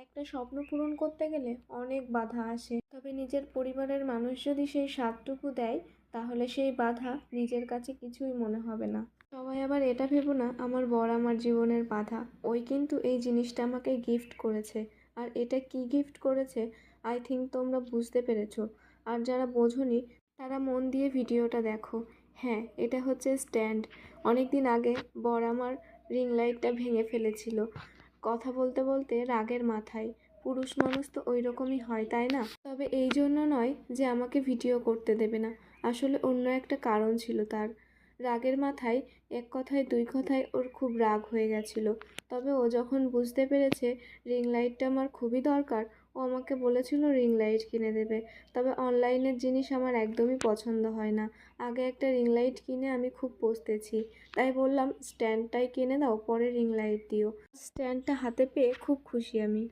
একটা স্বপ্ন পূরণ করতে গেলে অনেক বাধা আসে, তবে নিজের পরিবারের মানুষ যদি সেই সাথটুকু দেয় তাহলে সেই বাধা নিজের কাছে কিছুই মনে হবে না। সবাই আবার এটা ভেবো না আমার বর আমার জীবনের বাধা, ওই কিন্তু এই জিনিসটা আমাকে গিফট করেছে। আর এটা কি গিফট করেছে আই থিঙ্ক তোমরা বুঝতে পেরেছো। আর যারা বোঝোনি তারা মন দিয়ে ভিডিওটা দেখো। হ্যাঁ, এটা হচ্ছে স্ট্যান্ড। অনেক দিন আগে বর আমার রিং লাইটটা ভেঙে ফেলেছিল কথা বলতে বলতে রাগের মাথায়। পুরুষ মানুষ তো ওই রকমই হয়, তাই না? তবে এই জন্য নয় যে আমাকে ভিডিও করতে দেবে না, আসলে অন্য একটা কারণ ছিল তার। রাগের মাথায় এক কথায় দুই কথায় ওর খুব রাগ হয়ে গেছিল। তবে ও যখন বুঝতে পেরেছে রিং লাইটটা আমার খুবই দরকার, ও আমাকে বলেছিল রিং লাইট কিনে দেবে। তবে অনলাইনের জিনিস আমার একদমই পছন্দ হয় না। আগে একটা রিং লাইট কিনে আমি খুব পস্তেছি, তাই বললাম স্ট্যান্ডটাই কিনে দাও, পরে রিং লাইট দিও। স্ট্যান্ডটা হাতে পেয়ে খুব খুশি আমি।